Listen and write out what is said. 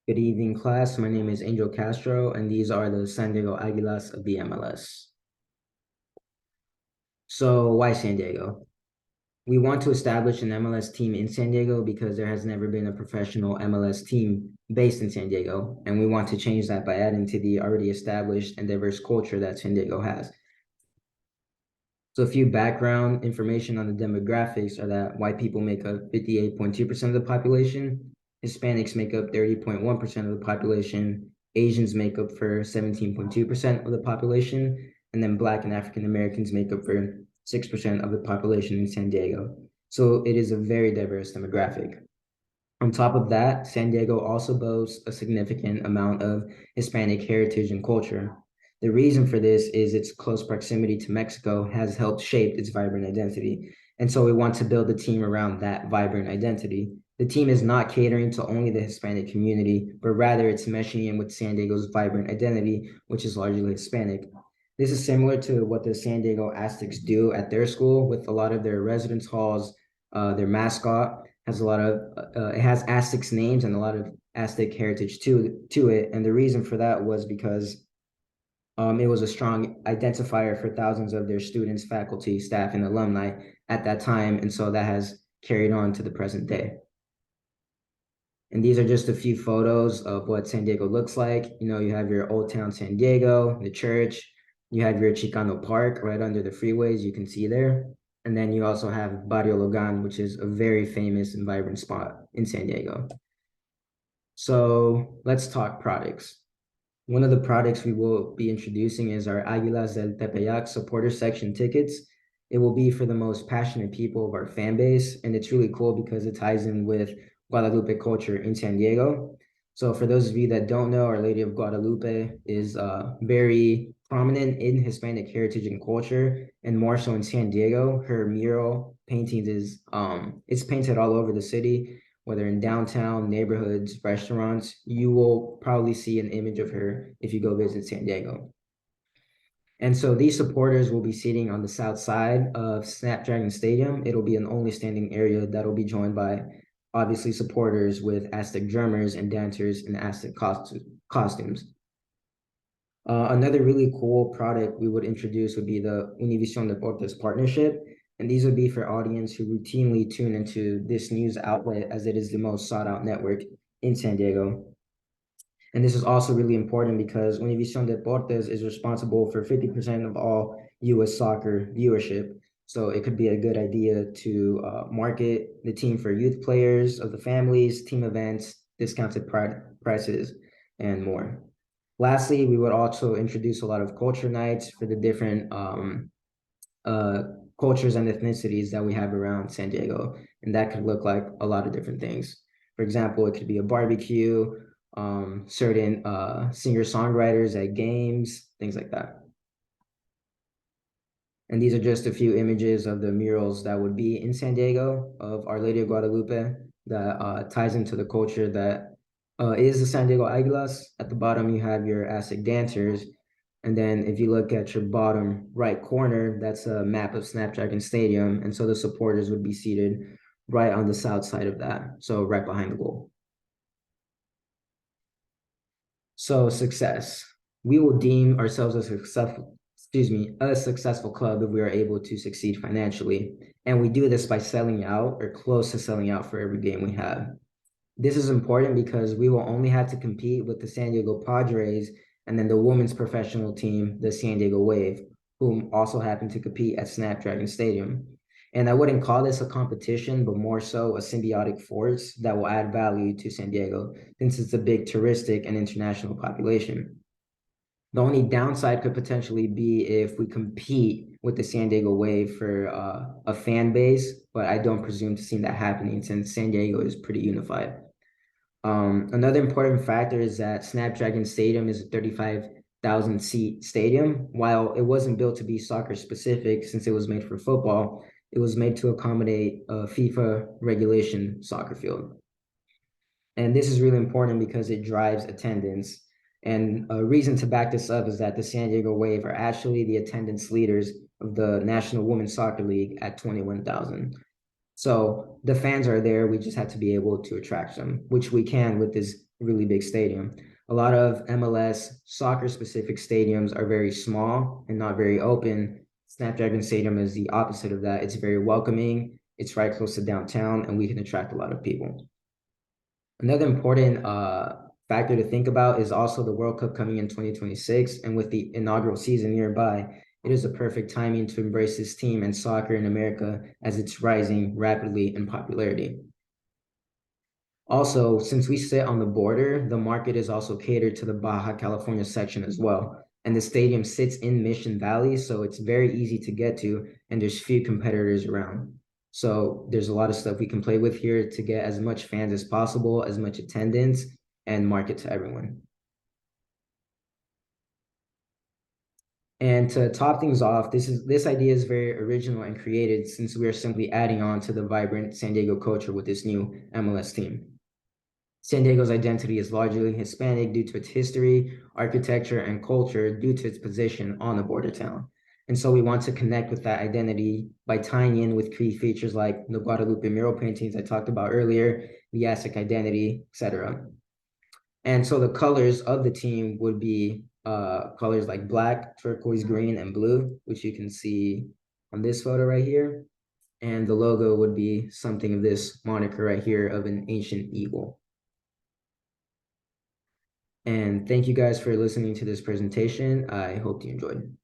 Good evening, class. My name is Angel Castro, and these are the San Diego Aguilas of the MLS. So, why San Diego? We want to establish an MLS team in San Diego because there has never been a professional MLS team based in San Diego, and we want to change that by adding to the already established and diverse culture that San Diego has. So a few background information on the demographics are that white people make up 58.2% of the population, Hispanics make up 30.1% of the population, Asians make up for 17.2% of the population, and then Black and African Americans make up for 6% of the population in San Diego. So it is a very diverse demographic. On top of that, San Diego also boasts a significant amount of Hispanic heritage and culture. The reason for this is its close proximity to Mexico has helped shape its vibrant identity. And so we want to build a team around that vibrant identity. The team is not catering to only the Hispanic community, but rather it's meshing in with San Diego's vibrant identity, which is largely Hispanic. This is similar to what the San Diego Aztecs do at their school with a lot of their residence halls, their mascot has a lot of it has Aztecs names and a lot of Aztec heritage to it. And the reason for that was because it was a strong identifier for thousands of their students, faculty, staff, and alumni at that time. And so that has carried on to the present day. And these are just a few photos of what San Diego looks like. You know, you have your Old Town San Diego, the church, you have your Chicano Park right under the freeways, you can see there. And then you also have Barrio Logan, which is a very famous and vibrant spot in San Diego. So let's talk products. One of the products we will be introducing is our Aguilas del Tepeyac supporter section tickets. It will be for the most passionate people of our fan base, and it's really cool because it ties in with Guadalupe culture in San Diego. So for those of you that don't know, Our Lady of Guadalupe is very prominent in Hispanic heritage and culture, and more so in San Diego. Her mural paintings is it's painted all over the city, whether in downtown, neighborhoods, restaurants. You will probably see an image of her if you go visit San Diego. And so these supporters will be sitting on the south side of Snapdragon Stadium. It'll be an only standing area that'll be joined by obviously supporters with Aztec drummers and dancers in Aztec costumes. Another really cool product we would introduce would be the Univision Deportes partnership. And these would be for audience who routinely tune into this news outlet as it is the most sought out network in San Diego. And this is also really important because Univision Deportes is responsible for 50% of all US soccer viewership. So it could be a good idea to market the team for youth players of the families, team events, discounted prices, and more. Lastly, we would also introduce a lot of culture nights for the different uh, cultures and ethnicities that we have around San Diego. And that could look like a lot of different things. For example, it could be a barbecue, certain singer-songwriters at games, things like that. And these are just a few images of the murals that would be in San Diego of Our Lady of Guadalupe that ties into the culture that is the San Diego Aguilas. At the bottom, you have your Aztec dancers. And then if you look at your bottom right corner, that's a map of Snapdragon Stadium. And so the supporters would be seated right on the south side of that, so right behind the goal. So success. We will deem ourselves a successful club if we are able to succeed financially. And we do this by selling out or close to selling out for every game we have. This is important because we will only have to compete with the San Diego Padres and then the women's professional team, the San Diego Wave, whom also happen to compete at Snapdragon Stadium. And I wouldn't call this a competition, but more so a symbiotic force that will add value to San Diego since it's a big touristic and international population. The only downside could potentially be if we compete with the San Diego Wave for a fan base, but I don't presume to see that happening since San Diego is pretty unified. Another important factor is that Snapdragon Stadium is a 35,000 seat stadium. While it wasn't built to be soccer specific since it was made for football, it was made to accommodate a FIFA regulation soccer field. And this is really important because it drives attendance. And a reason to back this up is that the San Diego Wave are actually the attendance leaders of the National Women's Soccer League at 21,000. So the fans are there. We just have to be able to attract them, which we can with this really big stadium. A lot of MLS soccer specific stadiums are very small and not very open. Snapdragon Stadium is the opposite of that. It's very welcoming. It's right close to downtown, and we can attract a lot of people. Another important factor to think about is also the World Cup coming in 2026. And with the inaugural season nearby, it is a perfect timing to embrace this team and soccer in America as it's rising rapidly in popularity. Also, since we sit on the border, the market is also catered to the Baja California section as well. And the stadium sits in Mission Valley, so it's very easy to get to, and there's few competitors around. So there's a lot of stuff we can play with here to get as much fans as possible, as much attendance, and market to everyone. And to top things off, this idea is very original and created since we are simply adding on to the vibrant San Diego culture with this new MLS team. San Diego's identity is largely Hispanic due to its history, architecture, and culture due to its position on the border town. And so we want to connect with that identity by tying in with key features like the Guadalupe mural paintings I talked about earlier, the Aztec identity, etc. And so the colors of the team would be colors like black, turquoise, green, and blue, which you can see on this photo right here. And the logo would be something of this moniker right here of an ancient eagle. And thank you guys for listening to this presentation. I hope you enjoyed.